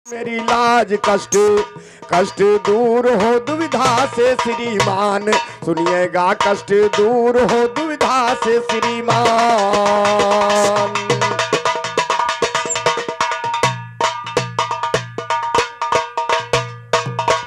मेरी लाज कष्ट कष्ट दूर हो दुविधा से श्रीमान, सुनिएगा कष्ट दूर हो दुविधा से श्रीमान।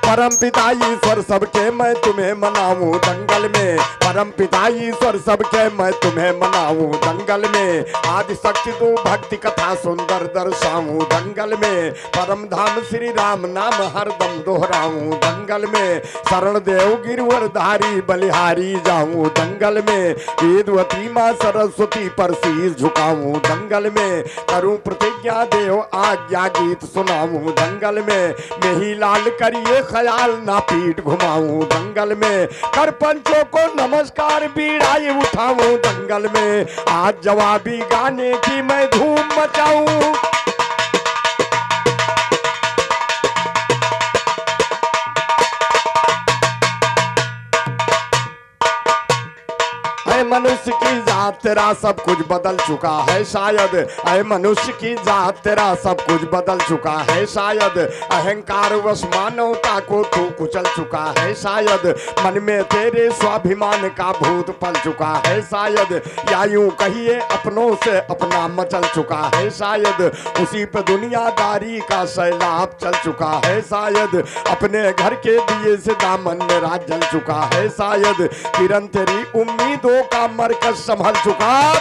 परम पिता ईश्वर सबके मैं तुम्हें मनाऊं दंगल में, परम पिता ईश्वर सबके मैं तुम्हें मनाऊं दंगल में। आदि शक्ति दो भक्ति कथा सुंदर दर्शाऊं दंगल में, परम धाम श्री राम नाम हरदम दोहराऊं दंगल में। शरण देव गिरवरधारी बलिहारी जाऊं दंगल में, वेदवती माँ सरस्वती पर शीश झुकाऊं दंगल में। करूं प्रतिज्ञा देव आज्ञा गीत सुनाऊं दंगल में, मेही लाल करिए ख्याल ना पीठ घुमाऊं दंगल में। कर पंचों को नमस्कार बीड़ाई उठाऊं दंगल में, आज जवाबी गाने की मैं धूम मचाऊं। मनुष्य की जात तेरा सब कुछ बदल चुका है शायद, ऐ मनुष्य की जात तेरा सब कुछ बदल चुका है शायद। अहंकार वश मानवता को तू कुचल चुका है शायद, मन में तेरे स्वाभिमान का भूत पल चुका है शायद। या यूं कहिए अपनों से अपना मचल चुका है शायद, उसी पे दुनियादारी का सैलाब चल चुका है शायद। अपने घर के दिए से दामन मेरा जल चुका है शायद, किरण तेरी उम्मीदों का मरकज संभल चुका।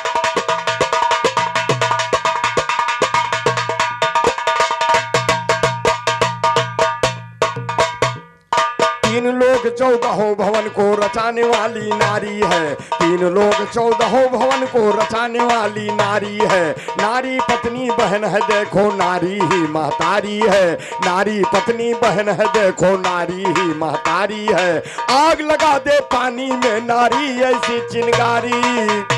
तीन लोग 14 भवन को रचाने वाली नारी है, तीन लोग 14 भवन को रचाने वाली नारी है। नारी पत्नी बहन है देखो नारी ही महतारी है, नारी पत्नी बहन है देखो नारी ही महतारी है। आग लगा दे पानी में नारी ऐसी चिंगारी,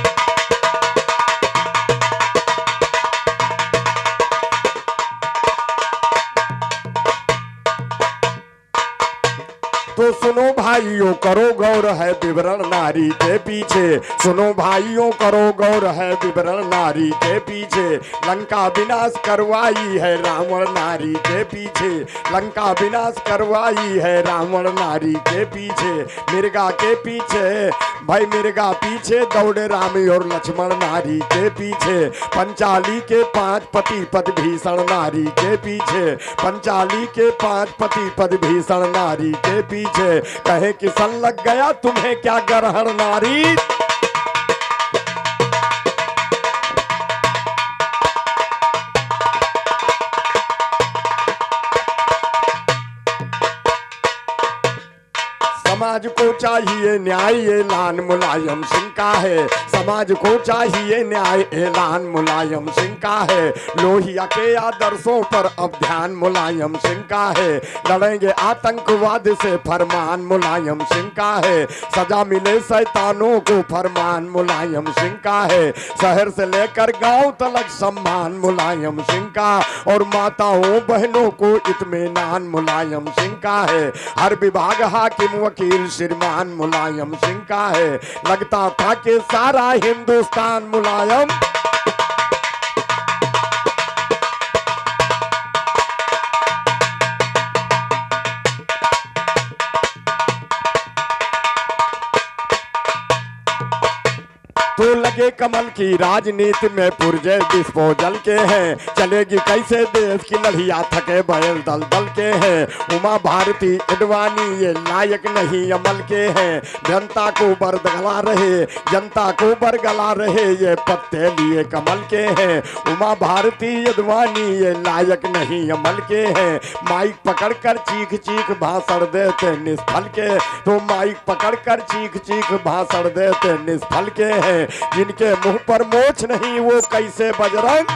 तो सुनो भाइयों करो गौर है विवरण नारी के पीछे, सुनो भाइयों करो गौर है विवरण नारी के पीछे। लंका विनाश करवाई है रावण नारी के पीछे, लंका विनाश करवाई है रावण नारी के पीछे। मिर्गा के पीछे भाई मिर्गा पीछे दौड़े राम और लक्ष्मण नारी के पीछे। पंचाली के 5 पति पद भीषण नारी के पीछे, पंचाली के 5 पति पद भीषण नारी के पीछे। कहे कि सन लग गया तुम्हें क्या ग्रहण नारी, समाज को चाहिए न्याय ऐलान मुलायम सिंह का है, समाज को चाहिए न्याय ऐलान मुलायम सिंह का है। लोहिया के आदर्शों पर अब ध्यान मुलायम सिंह का है, लड़ेंगे आतंकवाद से फरमान मुलायम सिंह का है। सजा मिले शैतानों को फरमान मुलायम सिंह का है, शहर से लेकर गांव तक सम्मान मुलायम सिंह का। और माताओं बहनों को इत्मीनान मुलायम सिंह का है, हर विभाग हाकिम वकील श्रीमान मुलायम सिंह का है। लगता था कि सारा हिंदुस्तान मुलायम, तो लगे कमल की राजनीति में पुरजे डिस्पोजल के हैं। चलेगी कैसे देश की लड़िया थके बैल दल दल के हैं। उमा भारती अडवाणी ये लायक नहीं अमल के हैं, जनता को बरगला रहे जनता को बरगला रहे ये पत्ते लिए कमल के हैं। उमा भारती अडवाणी ये लायक नहीं अमल के हैं। माइक पकड़कर चीख चीख भाषण देते निष्फल के, तो माइक पकड़कर चीख चीख भाषण देते निष्फल के हैं। जिनके मुंह पर मोछ नहीं वो कैसे बजरंग,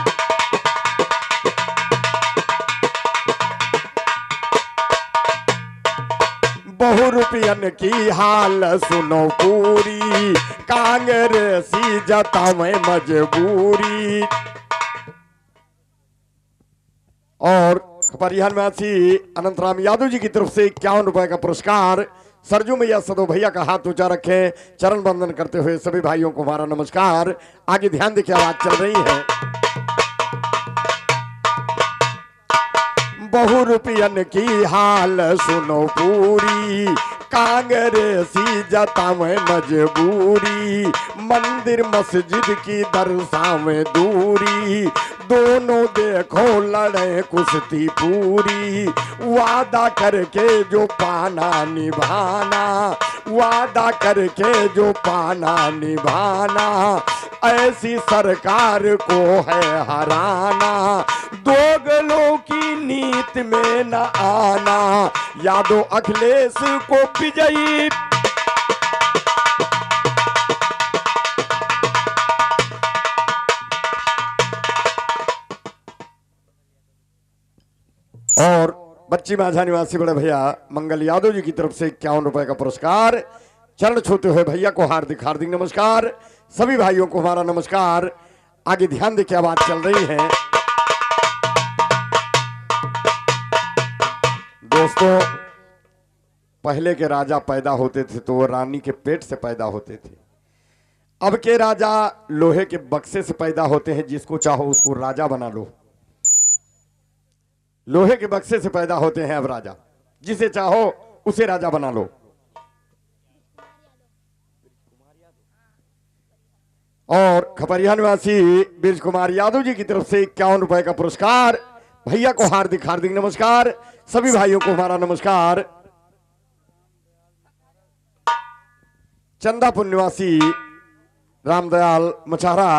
बहुरूपियन की हाल सुनो पूरी, कांग्रेसी जतावे मजबूरी। और परिहर में अनंतराम यादव जी की तरफ से 51 रुपए का पुरस्कार। सरजू मैया सदो भैया का हाथ ऊंचा रखें, चरण बंदन करते हुए सभी भाइयों को हमारा नमस्कार। आगे ध्यान देखिए आवाज चल रही है। बहु रुपयन की हाल सुनो पूरी, कांग्रेसी जतावे मजबूरी, मंदिर मस्जिद की दरसावे दूरी, दोनों देखो लड़े कुश्ती पूरी, वादा करके जो पाना निभाना, वादा करके जो पाना निभाना, ऐसी सरकार को है हराना, दोगलों की नीत में न आना, यादव अखिलेश को विजयी। और बच्ची माझा निवासी बड़े भैया मंगल यादव जी की तरफ से 51 रुपए का पुरस्कार। चरण छूते हुए भैया को हार्दिक हार्दिक नमस्कार। सभी भाइयों को हमारा नमस्कार। आगे ध्यान दे क्या बात चल रही है दोस्तों। पहले के राजा पैदा होते थे तो वो रानी के पेट से पैदा होते थे। अब के राजा लोहे के बक्से से पैदा होते हैं, जिसको चाहो उसको राजा बना लो। लोहे के बक्से से पैदा होते हैं अब राजा, जिसे चाहो उसे राजा बना लो। और खपरिया निवासी बीज कुमार यादव जी की तरफ से 51 रुपए का पुरस्कार। भैया को हार्दिक हार्दिक नमस्कार। सभी भाइयों को हमारा नमस्कार। चंदापुर निवासी रामदयाल मचारा,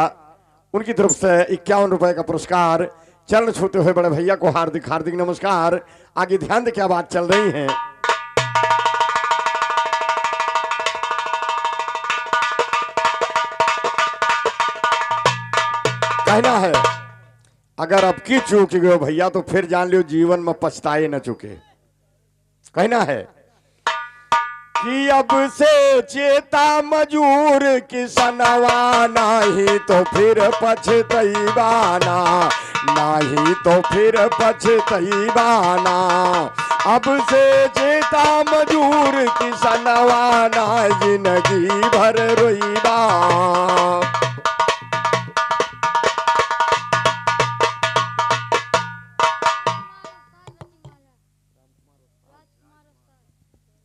उनकी तरफ से 51 रुपए का पुरस्कार। चरण छूते हुए बड़े भैया को हार्दिक हार्दिक नमस्कार। आगे ध्यान दे क्या बात चल रही है। कहना है अगर अब की चूक गए भैया तो फिर जान लियो जीवन में पछताए न चुके। कहना है कि अब से चेता मजूर किसनवा, नहीं तो फिर पछतईबाना, नहीं तो फिर पछतईबाना। अब से चेता मजूर किसनवा, ना जिंदगी भर रोईबा।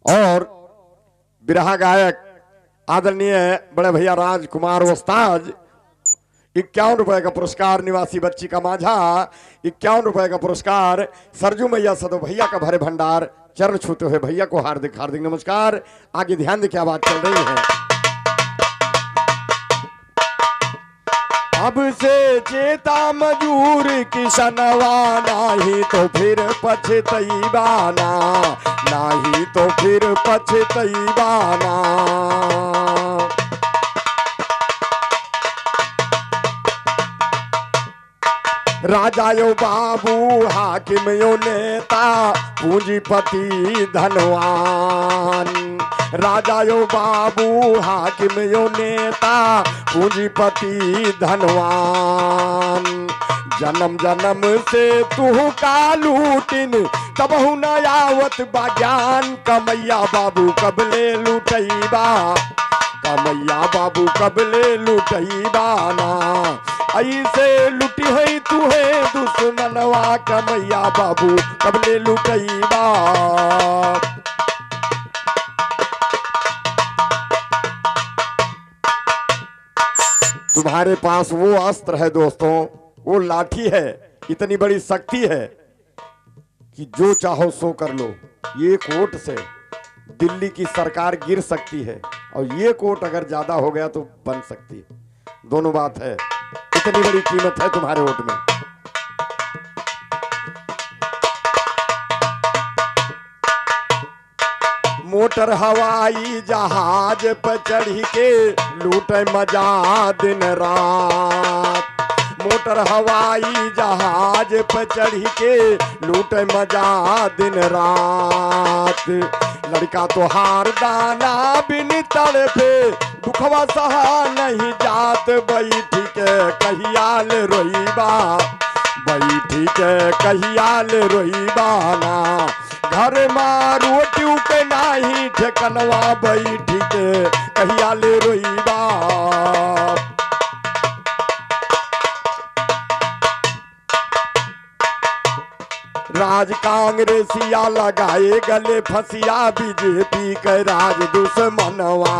और बिरहा गायक आदरणीय बड़े भैया राजकुमार उस्ताद 51 रुपए का पुरस्कार। निवासी बच्ची का माझा 51 रुपए का पुरस्कार। सरजू मैया सदो भैया का भरे भंडार। चरण छूते हुए भैया को हार्दिक हार्दिक नमस्कार। आगे ध्यान दे क्या बात चल रही है। अब से चेता मजूर किसनवा, नाही तो फिर पछतईबाना, नाही तो फिर पछतईबाना। राजा यो बाबू हाकिम यो नेता, पूंजीपति धनवान। राजा यो बाबू हाकिम यो नेता, पूंजीपति धनवान। जन्म जन्म से तू का लूटिन, तबहु न आवत बाज्ञान। कमैया बाबू कबले लुटईबा, कमैया बाबू कबले लुटईबा ना। ऐसे लुटी है तुहे दुश्मनवा, कमैया बाबू कबले लुटईबा। तुम्हारे पास वो अस्त्र है दोस्तों, वो लाठी है, इतनी बड़ी शक्ति है कि जो चाहो सो कर लो। ये कोट से दिल्ली की सरकार गिर सकती है, और ये कोट अगर ज्यादा हो गया तो बन सकती है। दोनों बात है, इतनी बड़ी कीमत है तुम्हारे वोट में। मोटर हवाई जहाज पर चढ़ी के लूटे मजा दिन रात। मोटर हवाई जहाज पर चढ़ी के लूटे मजा दिन रात। लड़का तो हार दाना बिन तड़पे, दुखवा सहा नहीं जात। बैठी के कहियाल रोईबा, बैठी के कहियाल रोईबा ना। घर माँ रोटी के नाही ठेकनवा, बैठी के कहियाल रोईबा। राज कांग्रेसिया लगाए गले फसिया बीजेपी के राज दुश्मनवा।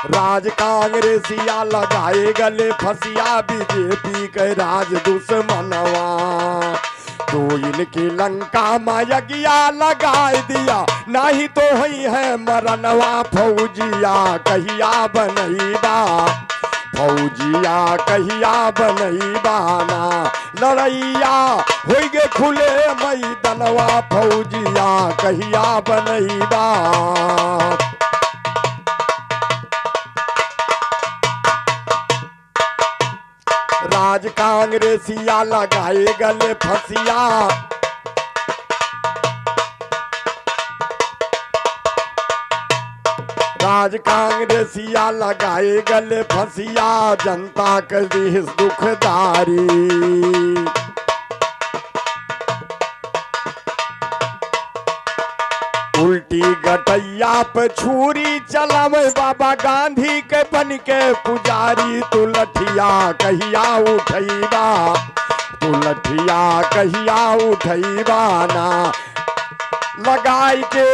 राज कांग्रेसिया लगाए गले फसिया बीजेपी के राज दुश्मनवा। तो इनकी लंका मायगिया लगाए दिया नहीं तो ही है मरनवा। फौजिया कहिया बनईबा, फौजिया कहिया बनईबा ना। लड़ैया हो गे खुले मैदनवा। फौजिया कहिया बनईबा। राज कांग्रेसिया लगाए गले फसिया। राज कांग्रेसिया लगाए गले फसिया। जनता कर दी दुखदारी। उल्टी गटैया पे छुरी चलावे बाबा गांधी के बन के पुजारी। तू लठिया कहिया उठैबा, तू लठिया कहिया उठैबा ना। लगाई के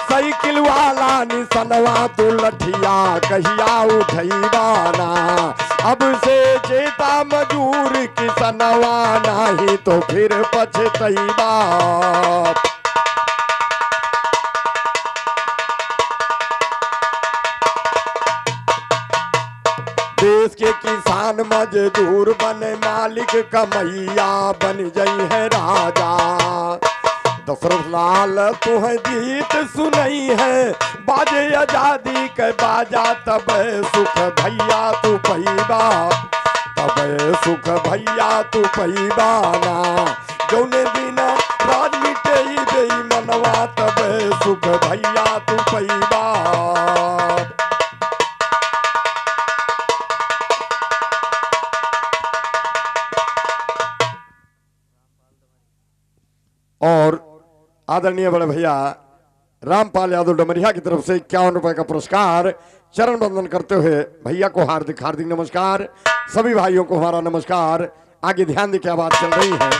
साइकिल वाला निसनवा। तू लठिया कहिया उठैबा ना। अब से चेता मजूर किसनवा नहीं तो फिर पछतैबा। देश के किसान मजदूर बने मालिक कमैया बन जई है राजा। दशरथ लाल तुह गीत सुनई है बाजे आजादी के बाजा। तब सुख भैया तू पैबा, तब सुख भैया तू पैबा ना। जौने बिना राज मिटे बेईमनवा। तब सुख भैया तू पैबा। और आदरणीय बड़े भैया रामपाल यादव डमरिया की तरफ से 51 रुपए का पुरस्कार चरण बंदन करते हुए भैया को हार्दिक हार्दिक नमस्कार। सभी भाइयों को हमारा नमस्कार। आगे ध्यान दें क्या बात चल रही है।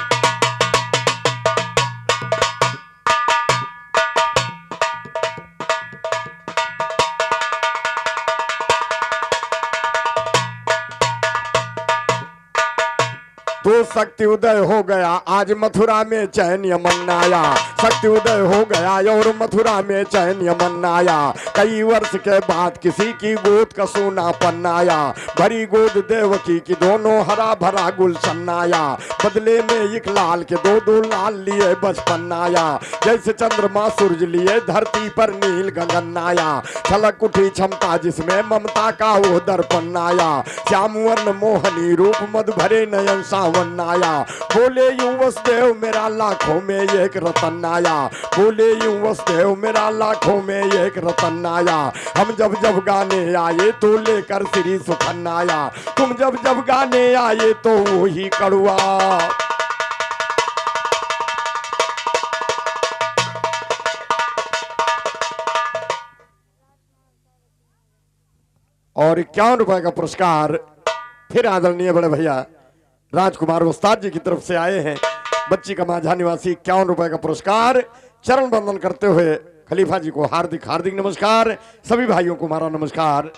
तो शक्ति उदय हो गया आज मथुरा में चैन यमन आया। शक्ति उदय हो गया और मथुरा में चैन यमन आया। कई वर्ष के बाद किसी की गोद का सोना पन्ना आया। भरी गोद देवकी की दोनों हरा भरा गुलशन आया। बदले में एक लाल के दो दो लाल लिए बचपन आया। जैसे चंद्रमा सूरज लिए धरती पर नील गगन आया। छलक उठी क्षमता जिसमें ममता का वो दर्पण आया। श्याम वर्ण मोहनी रूप मधु भरे नयन सावन आया। बोले यूं वसुदेव मेरा लाखों में एक रतन आया। बोले यूं वसुदेव मेरा लाखों में एक रतन आया। हम जब जब गाने आए तो लेकर श्री सुखन आया। तुम जब जब गाने आए तो वही कड़ुआ। और 51 रुपए का पुरस्कार फिर आदरणीय बड़े भैया राजकुमार उस्ताद जी की तरफ से आए हैं। बच्ची का माझा निवासी 51 रुपए का पुरस्कार चरण बंदन करते हुए खलीफा जी को हार्दिक हार्दिक नमस्कार। सभी भाइयों को हमारा नमस्कार।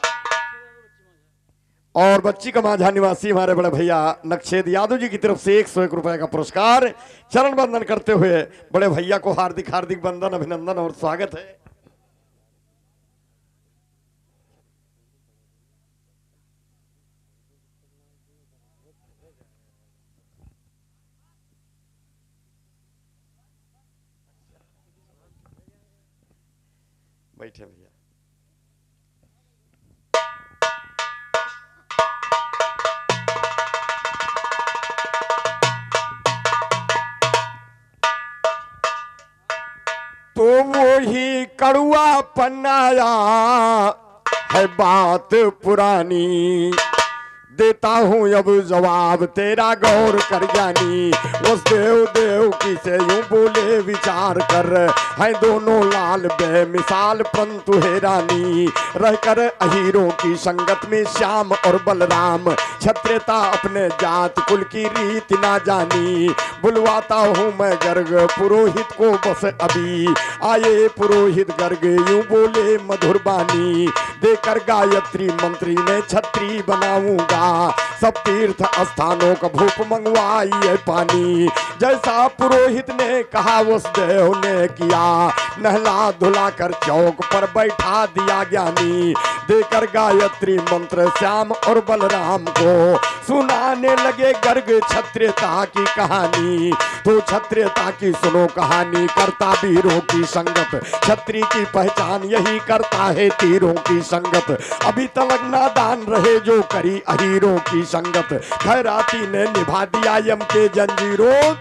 और बच्ची का माझा निवासी हमारे बड़े भैया नक्शेद यादव जी की तरफ से 101 रुपए का पुरस्कार चरण बंदन करते हुए बड़े भैया को हार्दिक हार्दिक वंदन अभिनंदन और स्वागत है। बैठे भैया। तो वही कड़ुआ पन्नाया है बात पुरानी। देता हूं अब जवाब तेरा गौर कर जानी। उस देव देव की से यूं बोले विचार कर। है दोनों लाल बेमिसाल परंतु है रानी, रहकर अहीरों की संगत में श्याम और बलराम, क्षत्रियता अपने जात कुल की रीत ना जानी, बुलवाता हूँ मैं गर्ग पुरोहित को बस अभी, आए पुरोहित गर्ग यूं बोले मधुर बानी, देकर गायत्री मंत्री में छत्री बनाऊंगा, सब तीर्थ स्थानों का भूप मंगवाइए पानी, जैसा पुरोहित ने कहा उस देव ने किया, नहला धुला कर चौक पर बैठा दिया ज्ञानी, देकर गायत्री मंत्र श्याम और बलराम को सुनाने लगे गर्ग क्षत्रियता की कहानी, तो क्षत्रियता की सुनो कहानी, करता वीरों की संगत, क्षत्रिय की पहचान यही करता है तीरों की संगत, अभी तलक नादान रहे जो करी अहीरों की संगत, खैराती ने निभा दिया यम के जंजीरों,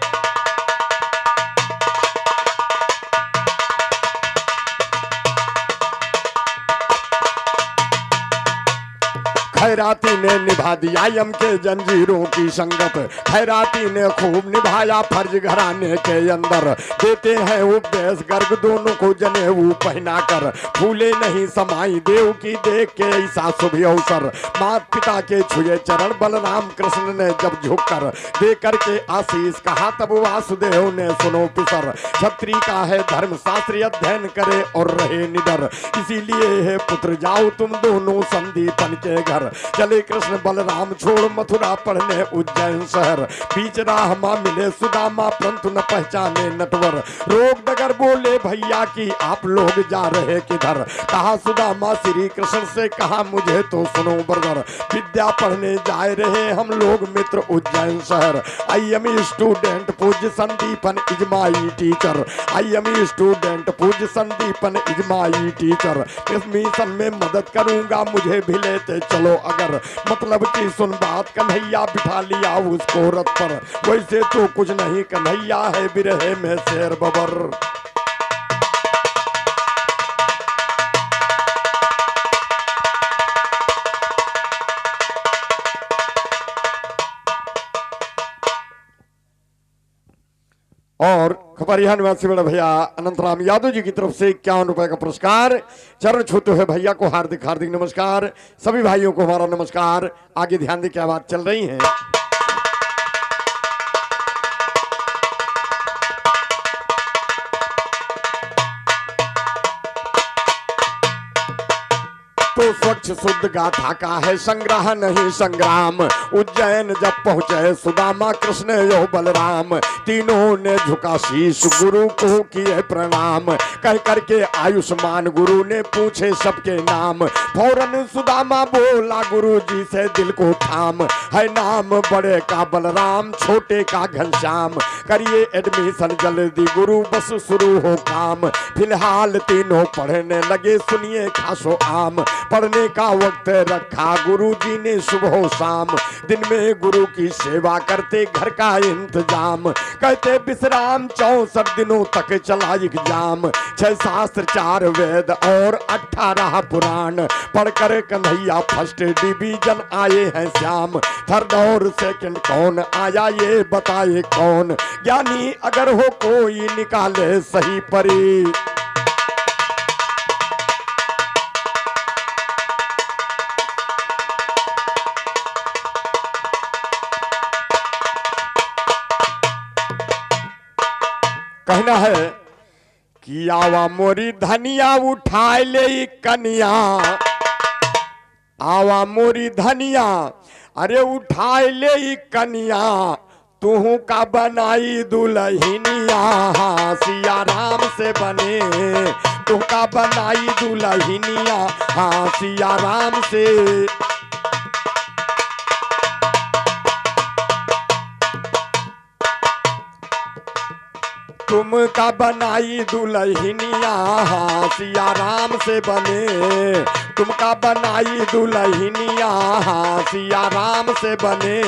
खैराती ने निभा दिया यम के जंजीरों की संगत, खैराती ने खूब निभाया फर्ज घराने के अंदर, देते हैं उपदेश गर्ग दोनों को जनेऊ पहना कर, फूले नहीं समाई देव की देख के ऐसा शुभ अवसर, माता पिता के छुए चरण बलराम कृष्ण ने जब झुककर, दे करके आशीष कहा तब वासुदेव ने सुनो पिसर, क्षत्रिय का है धर्म शास्त्र अध्ययन करे और रहे निडर, इसीलिए है पुत्र जाओ तुम दोनों संदीपन के घर, चले कृष्ण बलराम छोड़ मथुरा पढ़ने उज्जैन शहर, बीच राह मां मिले सुदामा परंतु न पहचाने नटवर, रोक डगर बोले भैया की आप लोग जा रहे किधर, कहा सुदामा श्री कृष्ण से कहा मुझे तो सुनो ब्रदर, विद्या पढ़ने जाए रहे हम लोग मित्र उज्जैन शहर, आई एम स्टूडेंट पूज्य Sandipan is my teacher, I am student पूज्य संदीपन इज माई टीचर, इस मिशन में मदद करूंगा मुझे भी लेते चलो अगर, मतलब की सुन बात कन्हैया बिठा लिया उसको रथ पर, वैसे तो कुछ नहीं कन्हैया है बिरहे में शेर बबर, और खपरिया निवासी बड़ा भैया अनंतराम यादव जी की तरफ से 51 रुपए का पुरस्कार, चरण छूते हुए भैया को हार्दिक हार्दिक नमस्कार, सभी भाइयों को हमारा नमस्कार, आगे ध्यान दें क्या बात चल रही है। तो स्वच्छ शुद्ध गाथा का है संग्रह नहीं संग्राम, उज्जैन जब पहुंचे सुदामा कृष्ण यो बलराम, तीनों ने झुका शीश गुरु को किए प्रणाम, कह करके आयुष्मान गुरु ने पूछे सबके नाम, फौरन सुदामा बोला गुरु जी से दिल को थाम, है नाम बड़े का बलराम छोटे का घनश्याम, करिए एडमिशन जल्दी गुरु बस शुरू हो काम, फिलहाल तीनों पढ़ने लगे सुनिए खासो आम, पढ़ने का वक्त रखा गुरुजी ने सुबह शाम, दिन में गुरु की सेवा करते घर का इंतजाम, कहते विश्राम 64 दिनों तक चला एग्जाम, 6 शास्त्र 4 वेद और 18 पुराण, पढ़कर कन्हैया फर्स्ट डिवीजन आए हैं श्याम, थर्ड और सेकंड कौन आया ये बताए कौन, ज्ञानी अगर हो कोई निकाले सही परी, कहना है कि आवा मोरी धनिया उठाए ले कनिया, आवा मोरी धनिया अरे उठाए ले कनिया, तू का बनाई दुल्हनिया, सिया राम से बने, तू का बनाई दुल्हनिया, हाँ सिया राम से, तुम का बनाई दुल्हनिया, हाँ सिया राम से बने, तुम का बनाई दुल्हनिया, हाँ सिया राम से बने,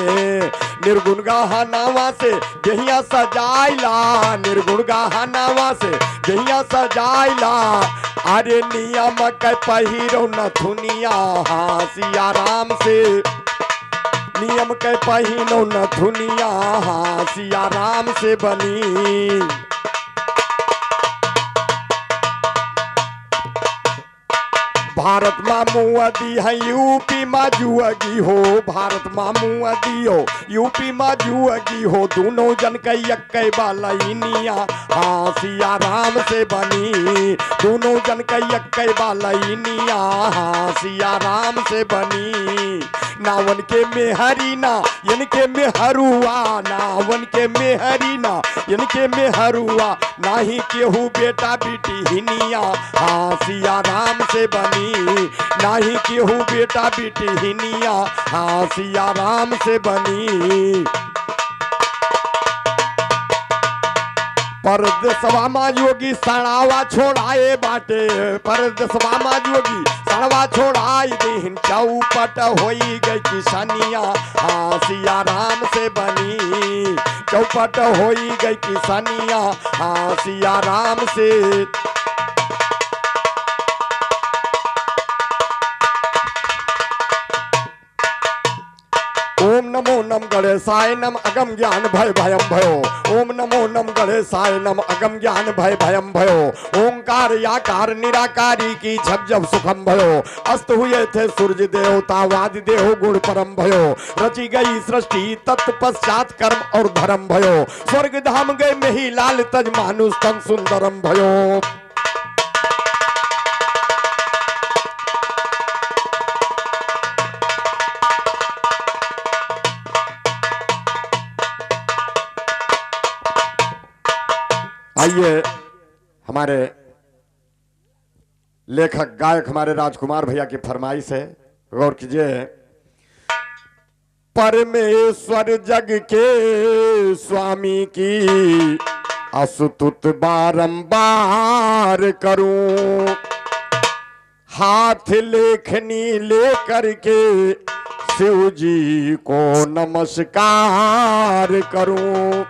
निर्गुण गहनावा से देहिया सजाइला, निर्गुण गहनावा से देहिया सजाइला, अरे नियम के पहिरो नथुनिया, हाँ सिया राम से, नियम के पहिनो नथुनिया, हाँ सिया राम से बनी, भारत मामू अदी है यूपी में जुअगी हो, भारत मामू अदी हो यूपी में जुअगी हो, दोनों जन के यक्के बालैनिया हाँ सिया राम से बनी, दोनों जन के यक्के बालैनिया हाँ सिया राम से बनी। नावन के मेहरी ना इनके मेहरुआ, नावन के मेहरी ना इनके मेहरुआ, नाही केहू बेटा बेटी हिनिया हाँ सिया राम से बनी, नाही केहू बेटा बेटी हिनिया हाँ सिया राम से बनी। परदेसवा मा योगी सड़ावा छोड़ाए बाटे, परदेसवा मा योगी सड़वा छोड़ाई दीन, चौपट होई गई किसनिया हाँ सिया राम से बनी, चौपट होई गई किसनिया हाँ सिया राम से। ओम नमो नम गणेशाय नम अगम ज्ञान भय भयम भयो, ओम नमो नम गणेशाय नम अगम ज्ञान भय भयम भयो, ओंकार याकार निराकारी की झप झप सुखम भयो, अस्त हुए थे सूर्य देवता वादि देहो गुण परम भयो, रची गई सृष्टि तत्पश्चात कर्म और धर्म भयो, स्वर्ग धाम गए में ही लाल तज मानुष तन सुंदरम भयो। आइए हमारे लेखक गायक हमारे राजकुमार भैया की फरमाइश है, गौर कीजिए। परमेश्वर जग के स्वामी की अस्तुत बारंबार करूं, हाथ लेखनी लेकर के शिव जी को नमस्कार करूं,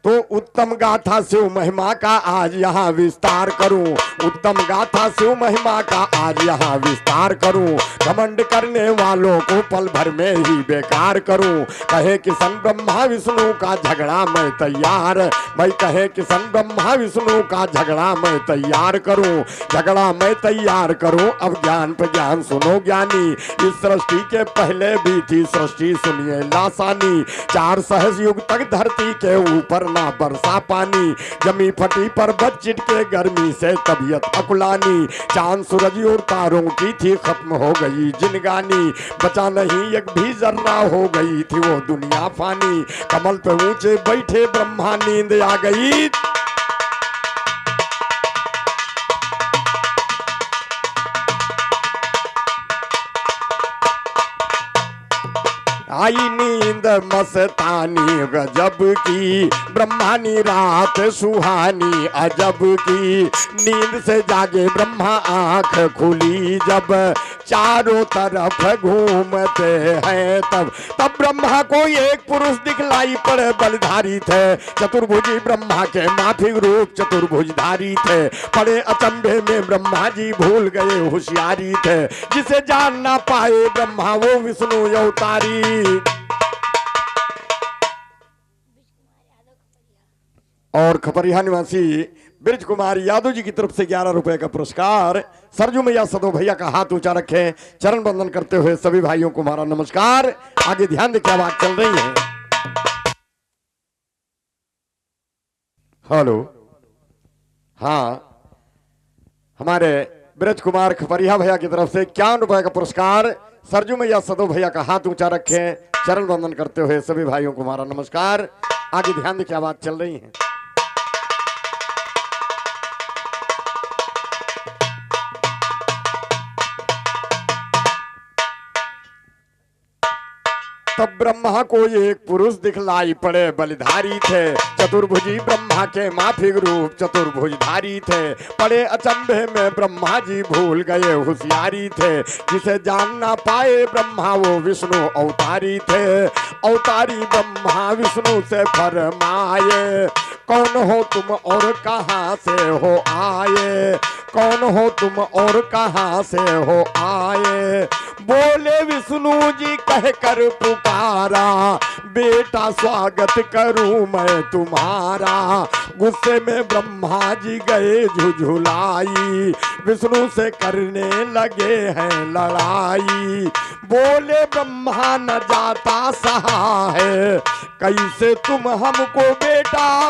तो उत्तम गाथा शिव महिमा का आज यहाँ विस्तार करूं, उत्तम गाथा शिव महिमा का आज यहाँ विस्तार करूं, घमंड करने वालों को पल भर में ही बेकार करूं, कहे किशन ब्रह्मा विष्णु का झगड़ा मैं तैयार, मैं कहे किशन ब्रह्मा विष्णु का झगड़ा मैं तैयार करूं, झगड़ा मैं तैयार करूं। अब ज्ञान पे ज्ञान सुनो ज्ञानी, इस सृष्टि के पहले भी थी सृष्टि सुनिए लासानी, 4 सहस्र युग तक धरती के ऊपर ना बरसा पानी, जमी फटी पर्वत चिटके गर्मी से तबीयत अकुलानी, चांद सूरज और तारों की थी खत्म हो गई जिनगानी, बचा नहीं एक भी जर्रा हो गई थी वो दुनिया फानी, कमल पे ऊंचे बैठे ब्रह्मा नींद आ गई, आई नींद मस्तानी गजब की, ब्रह्मानी रात सुहानी अजब की, नींद से जागे ब्रह्मा आंख खुली जब, चारों तरफ घूमते हैं तब, तब ब्रह्मा को एक पुरुष दिखलाई पड़े बलधारी थे, चतुर्भुजी ब्रह्मा के माफिक रूप चतुर्भुजधारी थे, पड़े अचंभे में ब्रह्मा जी भूल गए होशियारी थे, जिसे जान ना पाए ब्रह्मा वो विष्णु अवतारी। और खपरिया निवासी ब्रिज कुमार यादव जी की तरफ से 11 रुपए का पुरस्कार, सरजू मैया सदो भैया का हाथ ऊंचा रखे, चरण बंदन करते हुए सभी भाइयों को हमारा नमस्कार। आगे ध्यान दें क्या बात चल रही है। हेलो, हाँ, हमारे ब्रिज कुमार खपरिया भैया की तरफ से 51 रुपए का पुरस्कार, सरजू मैया सदो भैया का हाथ ऊंचा रखे, चरण बंदन करते हुए सभी भाइयों को हमारा नमस्कार। आगे ध्यान दें क्या बात चल रही है। तब ब्रह्मा को एक पुरुष दिखलाई पड़े बलिधारी थे, चतुर्भुजी ब्रह्मा के माफिक रूप चतुर्भुजधारी थे, पड़े अचंभे में ब्रह्मा जी भूल गए होशियारी थे, जिसे जान ना पाए ब्रह्मा वो विष्णु अवतारी थे, अवतारी ब्रह्मा विष्णु से फरमाए, कौन हो तुम और कहाँ से हो आए, कौन हो तुम और कहाँ से हो आए, बोले विष्णु जी कह कर पुकारा, बेटा स्वागत करूं मैं तुम्हारा। गुस्से में ब्रह्मा जी गए झुझुलाई, विष्णु से करने लगे हैं लड़ाई। बोले ब्रह्मा न जाता सहा है, कैसे तुम हमको बेटा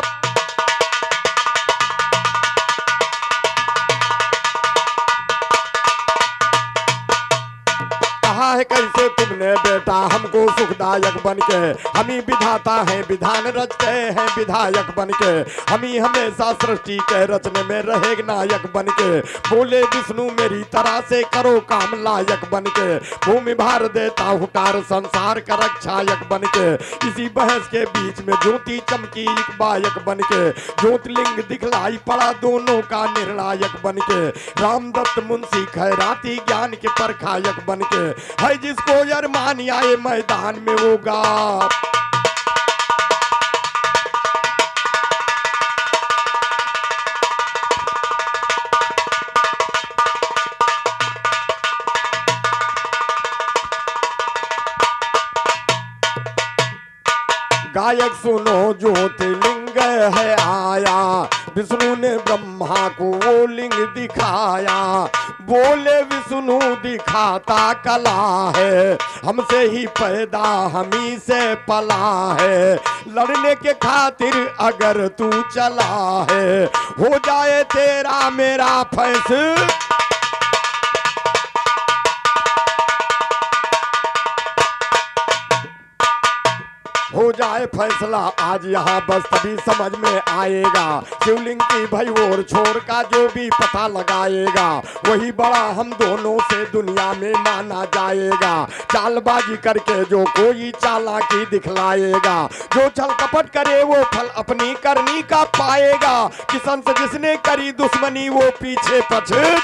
कहा है, कैसे तुमने बेटा हमको सुखदायक बनके, हम ही विधाता हैं विधान रचते हैं विधायक बनके, हम ही हमेशा सृष्टि के रचने में रहे नायक बनके। बोले विष्णु मेरी तरह से करो काम लायक बनके, भूमि भार देता हूँ तार संसार का रक्षायक बनके। इसी बहस के बीच में ज्योति चमकी एक बायक बनके, ज्योतिर्लिंग दिखलाई पड़ा दोनों का निर्णायक बनके। रामदत्त मुंशी खैराती ज्ञान के परखायक बनके, है जिसको अरमान आए मैदान में होगा। गायक सुनो ज्योतिर्लिंग है आया, विष्णु ने ब्रह्मा को वो लिंग दिखाया। बोले विष्णु दिखाता कला है, हमसे ही पैदा हम ही से पला है। लड़ने के खातिर अगर तू चला है, हो जाए तेरा मेरा फैसला। हो जाए फैसला आज यहाँ बस तभी समझ में आएगा। शिवलिंग की भई और छोर का जो भी पता लगाएगा, वही बड़ा हम दोनों से दुनिया में माना जाएगा। चालबाजी करके जो कोई चालाकी दिखलाएगा, जो छल कपट करे वो फल अपनी करनी का पाएगा। किसान से जिसने करी दुश्मनी वो पीछे पछित।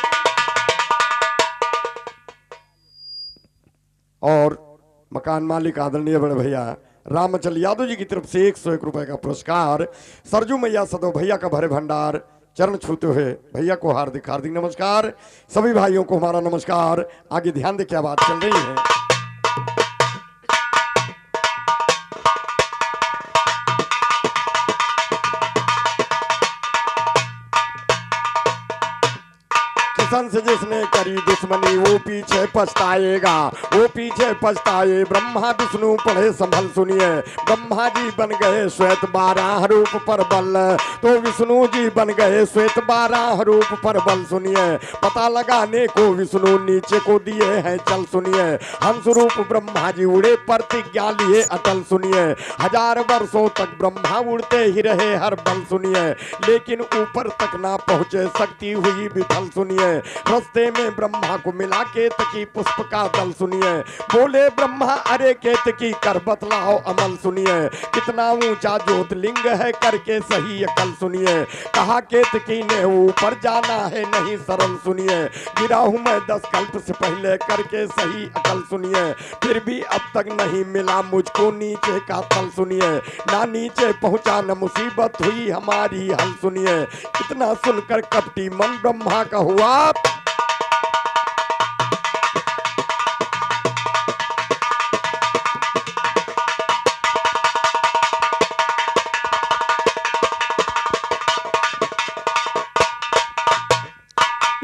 और मकान मालिक आदरणीय बड़े भैया रामचल यादव जी की तरफ से 101 रुपए का पुरस्कार। सरजू मैया सदो भैया का भरे भंडार चरण छूते हुए भैया को हार्दिक हार्दिक नमस्कार। सभी भाइयों को हमारा नमस्कार। आगे ध्यान दे क्या बात चल रही है। किसान से जिसने करी दुश्मनी वो पीछे पछताएगा, वो पीछे पछताए। ब्रह्मा विष्णु पढ़े संभल सुनिए, ब्रह्मा जी बन गए श्वेत 12 रूप पर बल, तो विष्णु जी बन गए श्वेत 12 रूप पर बल। सुनिए पता लगाने को विष्णु नीचे को दिए हैं चल। सुनिए हंस रूप ब्रह्मा जी उड़े प्रतिज्ञा लिए अटल। सुनिए 1000 वर्षों तक ब्रह्मा उड़ते ही रहे हर बल। सुनिए लेकिन ऊपर तक ना पहुंचे, शक्ति हुई विफल। सुनिए रास्ते में ब्रह्मा को मिला केतकी पुष्प का दल। सुनिए बोले ब्रह्मा अरे केतकी कर बतलाओ अमल। सुनिए कितना ऊंचा ज्योतिर्लिंग है करके सही अकल। सुनिए कहा केतकी ने ऊपर जाना है नहीं सरल। सुनिए गिरा हूं मैं 10 कल्प से पहले करके सही अकल। सुनिए फिर भी अब तक नहीं मिला मुझको नीचे का तल। सुनिए ना नीचे पहुंचा न मुसीबत हुई हमारी हल। सुनिए इतना सुनकर कपटी मन ब्रह्मा का हुआ।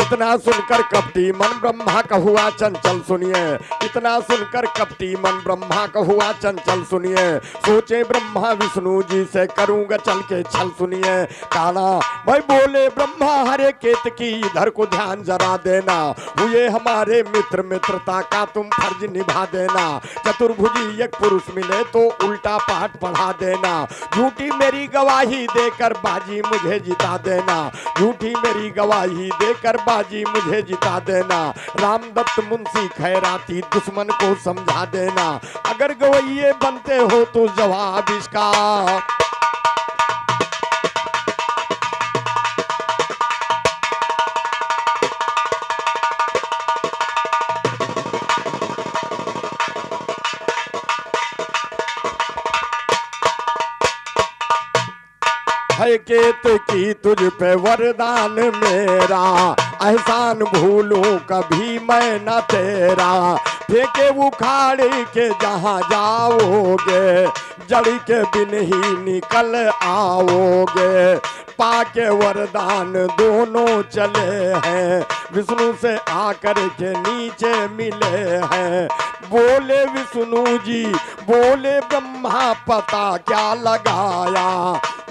इतना सुनकर कपटी मन ब्रह्मा का हुआ चंचल। सुनिए इतना सुनकर कपटी मन ब्रह्मा का हुआ चंचल। सुनिए सोचे ब्रह्मा विष्णु जी से करूंगा चल के छल। सुनिए काना भाई बोले ब्रह्मा हरे केतकी इधर को ध्यान जरा देना, हुए हमारे मित्र मित्रता का तुम फर्ज निभा देना। चतुर्भुजी एक पुरुष मिले तो उल्टा पाठ पढ़ा देना, झूठी मेरी गवाही देकर बाजी मुझे जिता देना। झूठी मेरी गवाही देकर बाजी मुझे जिता देना। रामदत्त मुंशी खैराती दुश्मन को समझा देना, अगर गवैये बनते हो तो जवाब इसका। है है केत की तुझ पे वरदान मेरा, एहसान भूलूं कभी मैं न तेरा। फेंके उखाड़ के जहाँ जाओगे, जड़ के बिन ही निकल आओगे। पाके वरदान दोनों चले हैं, विष्णु से आकर के नीचे मिले हैं। बोले विष्णु जी, बोले ब्रह्मा पता क्या लगाया,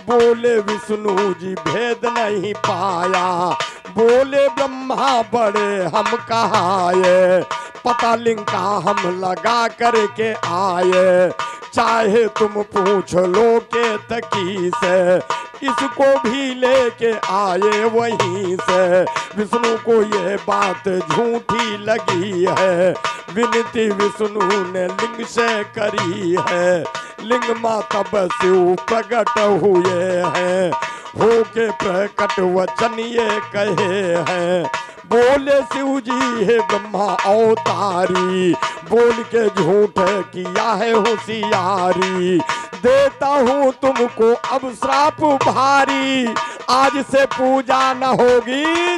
बोले विष्णु जी भेद नहीं पाया। बोले ब्रह्मा बड़े हम कहाए, पता लिंका हम लगा करके आए। चाहे तुम पूछ लो के तकी से, इसको भी लेके आए वहीं से। विष्णु को ये बात झूठी लगी है, विनती विष्णु ने लिंग से करी है। लिंग माँ तब शिव प्रकट हुए हैं, होके प्रकट वचन ये कहे हैं। बोले शिव जी हे ब्रह्मा अवतारी, बोल के झूठ किया है होशियारी। देता हूँ तुमको अब श्राप भारी, आज से पूजा न होगी।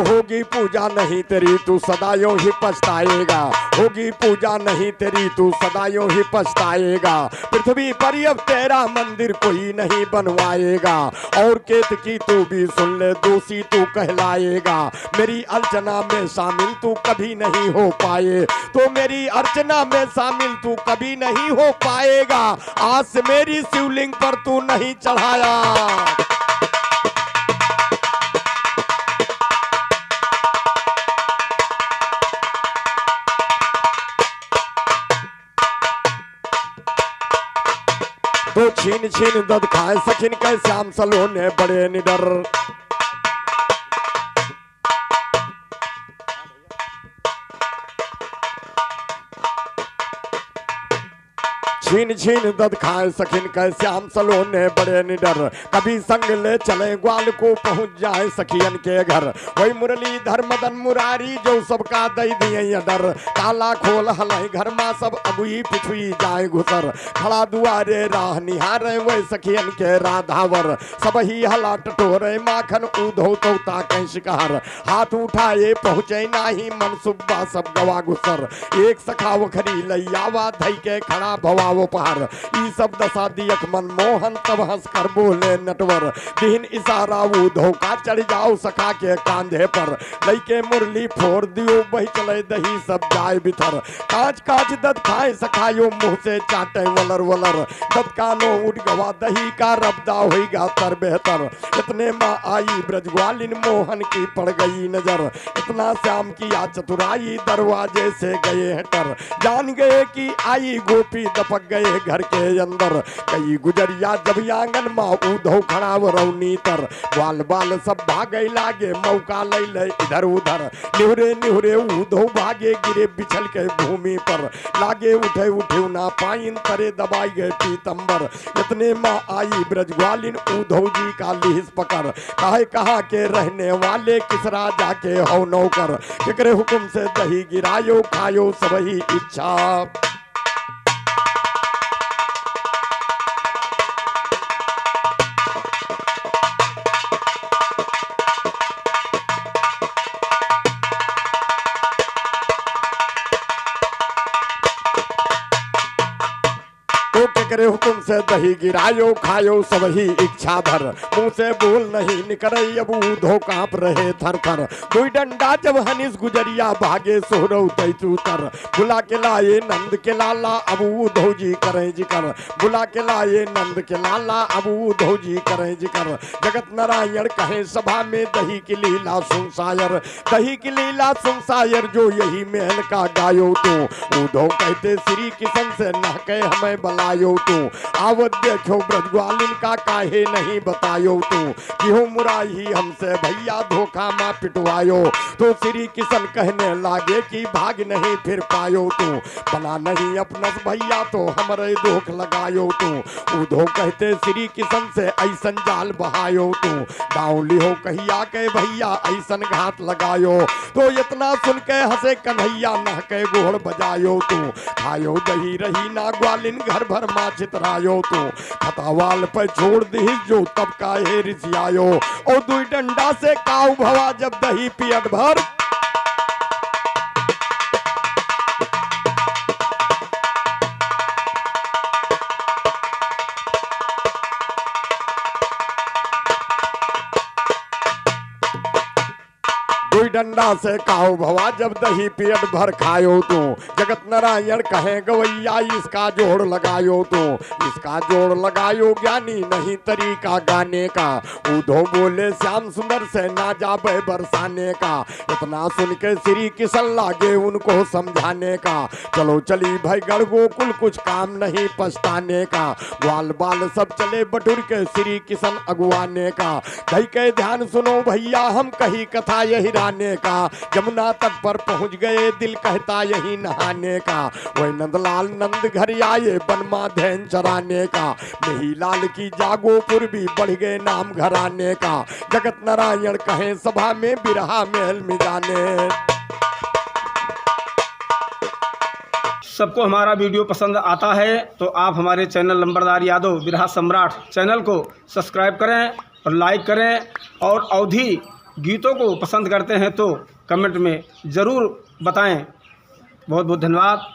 होगी पूजा नहीं तेरी तू सदा यूं ही पछताएगा, होगी पूजा नहीं तेरी तू सदा यूं ही पछताएगा। पृथ्वी पर अब तेरा मंदिर कोई नहीं बनवाएगा, और केत की तू भी सुन ले दोषी तू कहलाएगा। मेरी अर्चना में शामिल तू कभी नहीं हो पाए, तो मेरी अर्चना में शामिल तू कभी नहीं हो पाएगा। आज से मेरी शिवलिंग पर तू नहीं चढ़ाया। तो छीन छीन दद खाए सखिन के श्याम सलोने बड़े निडर। छीन छीन दद खाए सखिन के श्याम सलोने बड़े निडर। कभी संग ले चले ग्वाल को पहुंच जाए सखियन के घर। वही मुरलीधर मदन मुरारी जो सबका दई दिए डर। ताला खोल हलाई घर माँ सब अगुई पिछुई जाए घुसर। खड़ा दुआरे राह निहारे वही सखियन के राधावर। सब ही हला टटोरे माखन उधो तो ताकें शिकार। हाथ उठाए पहुँचे नाही मन सुब्बा सब गवा घुसर। एक सखा वखरी लैयावा धई के खड़ा भवावो पार। ई सब दशा दियक मनमोहन तब हंस कर बोले नटवर। दिन इशारा वो धोखा चढ़ जाओ सखा के कांधे पर। लइके मुरली फोड़ दियो बही चले दही सब जाए बिथर। कांच कांच दद खाए सखायो मुंह से चाटे वलर वलर। दद कानो उठ गवा दही का रबदा होगा तर बेहतर। इतने माँ आई ब्रजग्वालिन मोहन की पड़ गई नजर। इतना श्याम किया चतुराई दरवाजे से गए हटर। जान गए कि आई गोपी दपक गए घर के अंदर। कई गुजरिया जब आंगन माँ उधो खड़ा रौनी तर। बाल बाल सब भागे लागे मौका ले ले इधर उधर। निहुरे निहुरे उधो भागे गिरे बिछल के भूमि पर। लागे उठे उठे ना पाइन तरे दबाई गए पीतंबर। इतने माँ आई ब्रजग्वालिन उधो जी का लिहिस पकड़। काहे कहा के रहने वाले किस राजा के हो नौकर। केकरे हुक्म से दही गिरायो खायो सब ही इच्छा। करे हुकुम से दही गिरायो खायो सब ही इच्छा भर। मुंह से बोल नहीं निकले अब उधो कांप रहे थर थर। कोई डंडा जब हनीस गुजरिया भागे सोहरऊ तैतू तर। बुला के लाए नंद के लाला अब उधो जी करे जिकर। बुला के लाए नंद के लाला अब उधो जी करे जिकर। जगत नारायण कहे सभा में दही की लीला सुन शायर। दही की लीला सुन शायर जो यही महल का गायो तो। उधो कहते श्री किशन से न कहे हमें बलायो तू। आवत देखो ब्रजग्वालिन का काहे नहीं बतायो तू क्यों मुराही हमसे भैया धोखा माँ पिटवायो। तो श्री किशन कहने लागे कि भाग नहीं फिर पायो तू बना नहीं अपना भैया तो हमरे धोख लगायो तू। उधो कहते श्री किशन से ऐसन जाल बहायो तू गाँव लिहो कहिया के भैया ऐसन घात लगायो। तो इतना सुन के हंसे कन्हैया नह के गोड़ बजायो तू खायो दही रही ना ग्वालिन घर भर माँ चितरायो तू खतावाल पे छोड़ दी जो तब काहे रिसियायो। और दुई डंडा से काऊ भवा जब दही पियट भर दुई डंडा से काऊ भवा जब दही पेट भर खायो तू जगत नारायण कहे गवैया इसका जोड़ लगायो तू इसका जोड़ लगायो ज्ञानी नहीं तरीका गाने का। उधो बोले श्याम सुंदर से ना जाबे बरसाने का इतना सुन के श्री किशन लागे उनको समझाने का। चलो चली भाई गढ़ गोकुल कुछ काम नहीं पछताने का ग्वाल बाल सब चले बटुर के श्री किशन अगुवाने का। कही के ध्यान सुनो भैया हम कही कथा यही ने का जमुना तट पर पहुंच गए दिल कहता यही नहाने का। वही नंदलाल नंद घर आए बनमा धैन चराने का लाल की जागोपुर भी बढ़ गए नाम घराने का। जगत नारायण कहे सभा में बिरहा महल में जाने। सबको हमारा वीडियो पसंद आता है तो आप हमारे चैनल लंबरदार यादव बिरहा सम्राट चैनल को सब्सक्राइब करें और लाइक करें और अवधी गीतों को पसंद करते हैं तो कमेंट में ज़रूर बताएं। बहुत बहुत धन्यवाद।